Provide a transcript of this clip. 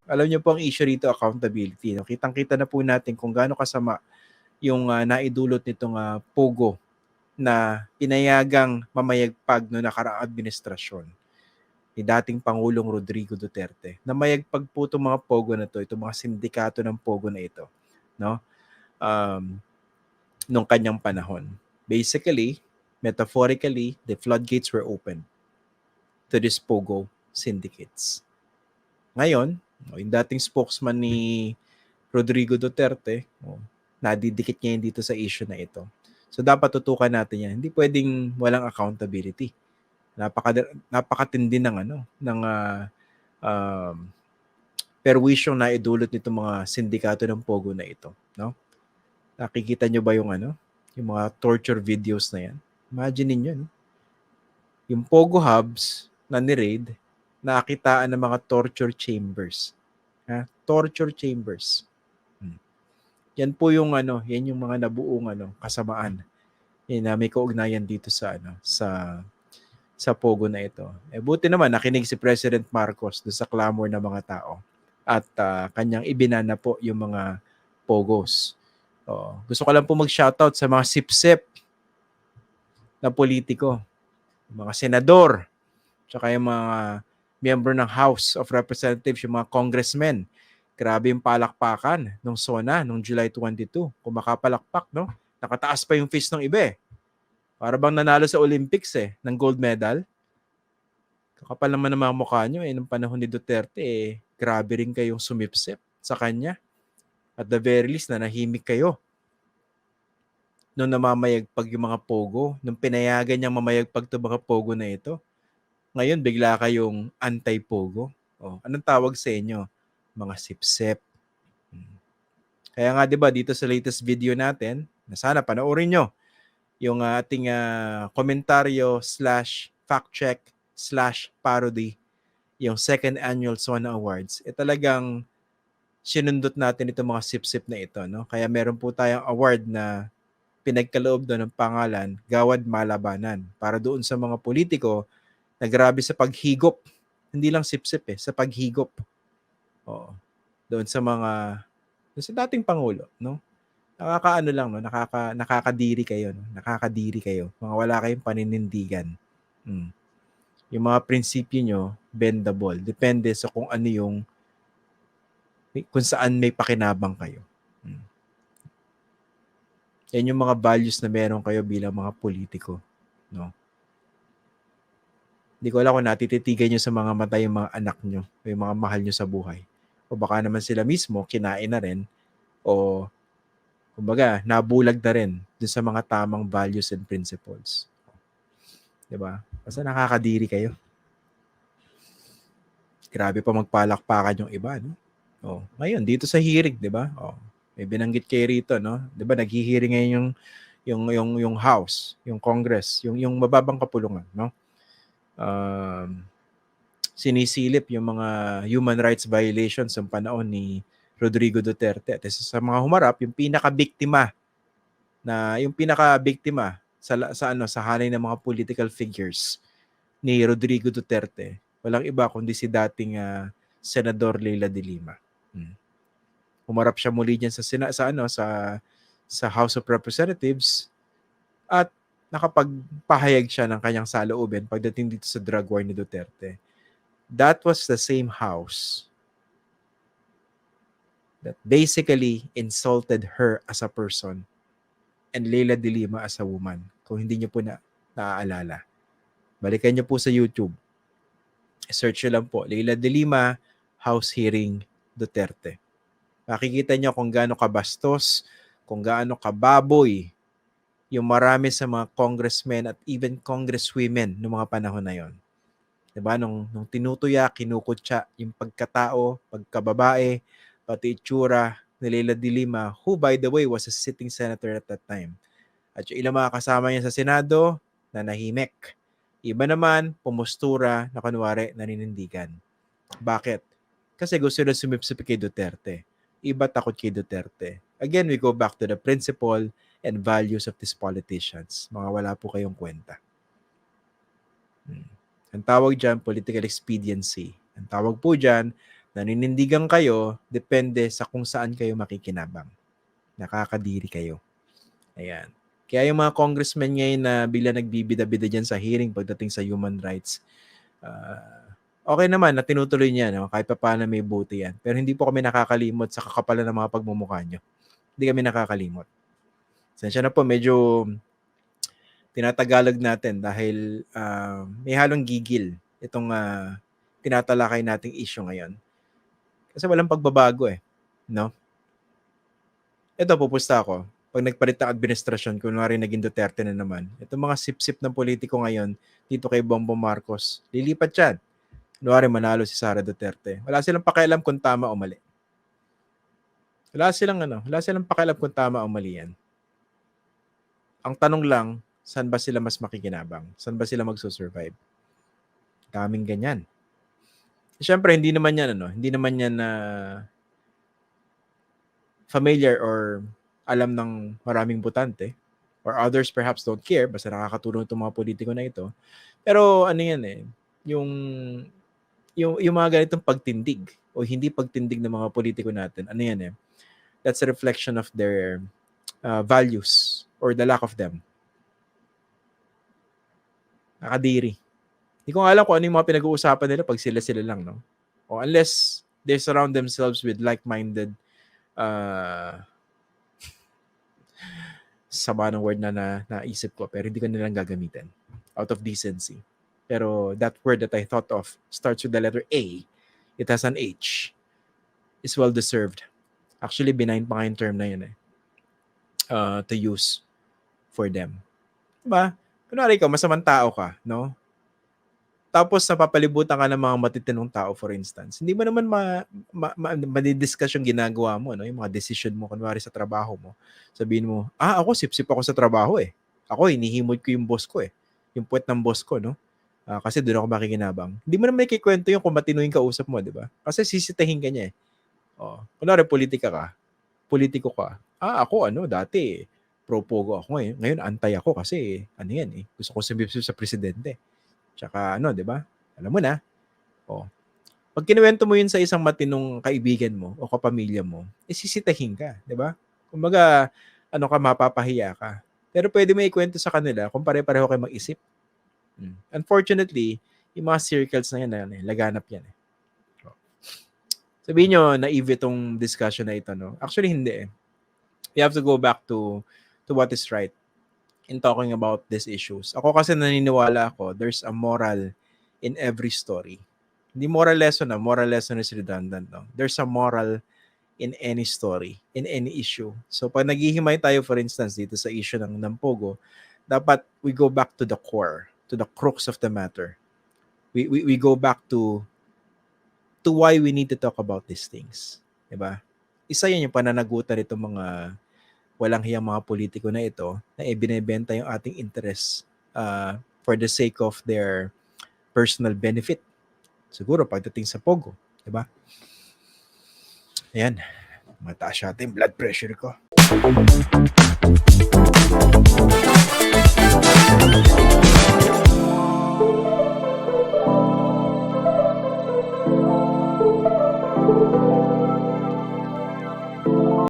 Alam niyo po ang issue rito, accountability. No? Kitang-kita na po natin kung gaano kasama yung naidulot nitong Pogo na pinayagang mamayagpag no nakaraang administrasyon ni dating Pangulong Rodrigo Duterte. Na mayagpag po itong mga Pogo na to, itong mga sindikato ng Pogo na ito, no? Nung kanyang panahon. Basically, metaphorically, the floodgates were open to these Pogo syndicates. Ngayon, yung dating spokesman ni Rodrigo Duterte, nadidikit niya yun dito sa issue na ito. So dapat tutukan natin yan. Hindi pwedeng walang accountability. Napakatindi ng perwisyong na idulot nitong mga sindikato ng Pogo na ito, no? Nakikita nyo ba yung mga torture videos na yan? Imagine niyo, no? Yung Pogo hubs na ni-raid, nakitaan ng mga torture chambers. Torture chambers. Yan po yung yan yung mga nabuong kasamaan. Yan na may kaugnayan dito sa Pogo na ito. Buti naman nakinig si President Marcos doon sa clamor ng mga tao at kanyang ibinana po yung mga Pogos. Gusto ko lang po mag-shoutout sa mga sip-sip na politiko, mga senador, tsaka yung mga miyembro ng House of Representatives, yung mga congressmen. Grabe yung palakpakan nung SONA, nung July 22. Kung makapalakpak, no? Nakataas pa yung fist ng iba eh. Para bang nanalo sa Olympics ng gold medal. Kakapal naman ng mga mukha nyo nung panahon ni Duterte grabe rin kayong sumipsip sa kanya. At the very least, nanahimik kayo. Nung namamayagpag yung mga Pogo, nung pinayagan niyang mamayagpag ito mga Pogo na ito, ngayon bigla kayong anti-Pogo. Anong tawag sa inyo? Mga sipsip. Kaya nga 'di ba dito sa latest video natin, na sana panoorin nyo yung ating komentaryo /fact check /parody, yung second annual SONA Awards. Talagang sinundot natin itong mga sip-sip na ito, no? Kaya meron po tayong award na pinagkaloob doon ng pangalan Gawad Malabanan para doon sa mga politiko na grabe sa paghigop. Hindi lang sip-sip sa paghigop. Doon sa dating pangulo, no? Nakakaano lang, no? Nakakadiri kayo, no? Nakakadiri kayo. Mga wala kayong paninindigan. Yung mga prinsipyo nyo, bendable. Depende sa kung saan may pakinabang kayo. Yan yung mga values na meron kayo bilang mga politiko, no? Hindi ko alam kung natititigan nyo sa mga mata yung mga anak nyo, yung mga mahal nyo sa buhay. O baka naman sila mismo, kinain na rin, o kumbaga, nabulag na rin dun sa mga tamang values and principles. Diba? Basta nakakadiri kayo. Grabe pa magpalakpakan yung iba, no? Ngayon, dito sa hearing, diba? May binanggit kayo rito, no? Diba, naghihiring ngayon yung House, yung Congress, yung mababang kapulungan, no? Sinisilip yung mga human rights violations sa panahon ni Rodrigo Duterte. At sa mga humarap, yung pinaka-biktima sa hanay ng mga political figures ni Rodrigo Duterte, walang iba kundi si dating Senador Leila de Lima. Humarap siya muli diyan sa House of Representatives at nakapagpahayag siya ng kanyang saloobin pagdating dito sa drug war ni Duterte. That was the same house that basically insulted her as a person and Leila de Lima as a woman. Kung hindi niyo po naaalala. Balikan niyo po sa YouTube. Search niyo lang po, Leila de Lima, House Hearing Duterte. Makikita niyo kung gaano kabastos, kung gaano kababoy yung marami sa mga congressmen at even congresswomen noong mga panahon na yon. Diba? Nung tinutuya, kinukutya yung pagkatao, pagkababae, pati itsura ni Leila de Lima, who by the way was a sitting senator at that time. At yung ilang mga kasama niya sa Senado, nanahimik. Iba naman, pumustura na kunwari naninindigan. Bakit? Kasi gusto na sumipsip kay Duterte. Iba takot kay Duterte. Again, we go back to the principle and values of these politicians. Mga wala po kayong kwenta. Ang tawag dyan, political expediency. Ang tawag po dyan, Naninindigan kayo, depende sa kung saan kayo makikinabang. Nakakadiri kayo. Ayan. Kaya yung mga congressmen ngayon na bigla nagbibida-bida dyan sa hearing pagdating sa human rights, okay naman na tinutuloy niya, no? Kahit pa paano may buti yan. Pero hindi po kami nakakalimot sa kakapalan ng mga pagmumukha nyo. Hindi kami nakakalimot. Sensya na po, medyo tinatagalog natin dahil may halong gigil itong tinatalakay nating issue ngayon. Kasi walang pagbabago no? Ito, pupusta ako. Pag nagpalit ng administrasyon, kunwari naging Duterte na naman, itong mga sip-sip ng politiko ngayon, dito kay Bongbong Marcos, lilipat yan. Kunwari manalo si Sara Duterte. Wala silang pakialam kung tama o mali. Wala silang pakialam kung tama o mali yan. Ang tanong lang, saan ba sila mas makikinabang? Saan ba sila magsusurvive? Daming ganyan. Siyempre, hindi naman yan familiar or alam ng maraming botante or others perhaps don't care, basta nakakatulong itong mga politiko na ito. Pero ano yan yung mga ganitong pagtindig o hindi pagtindig ng mga politiko natin, ano yan that's a reflection of their values or the lack of them. Nakadiri. Hindi ko alam kung ano yung mga pinag-uusapan nila pag sila-sila lang, no? O unless they surround themselves with like-minded sama ng word na naisip ko pero hindi ko nilang gagamitin out of decency. Pero that word that I thought of starts with the letter A. It has an H. It's well-deserved. Actually, benign pa nga yung term na yun to use for them. Diba? Kunwari ikaw, masamang tao ka, no? Tapos napapalibutan ka ng mga matitinong tao, for instance. Hindi mo naman madidiscuss yung ginagawa mo, no? Yung mga decision mo, kunwari sa trabaho mo. Sabihin mo, ako sip-sip ako sa trabaho Ako, hinihimod ko yung boss ko Yung puwet ng boss ko, no? Kasi doon ako makikinabang. Hindi mo naman ikikwento yung kung matino yung kausap mo, di ba? Kasi sisitahin ka niya kunwari, politiko ka. Ako, dati, pro-pogo ako Ngayon, antay ako kasi, gusto ko sumipsip sa presidente. Tsaka, di ba? Alam mo na. Pag kinuwento mo yun sa isang matinong kaibigan mo o kapamilya mo, sisitahin ka, di ba? Kumbaga, mapapahiya ka. Pero pwede mo ikwento sa kanila kung pare-pareho kayo mag-isip. Unfortunately, yung mga circles na yan, laganap yan. Sabihin nyo, naive itong discussion na ito, no? Actually, hindi We have to go back to what is right in talking about these issues. Ako kasi naniniwala ako, there's a moral in every story. Hindi moral lesson moral lesson is redundant, no? There's a moral in any story, in any issue. So pag naghihimay tayo, for instance, dito sa issue ng Pogo, dapat we go back to the core, to the crux of the matter. We go back to why we need to talk about these things. Diba? Isa yan yung pananagutan itong mga walang hiyang mga politiko na ito na binebenta yung ating interest for the sake of their personal benefit. Siguro pagdating sa Pogo, di ba? Ayan, mataas yata yung blood pressure ko.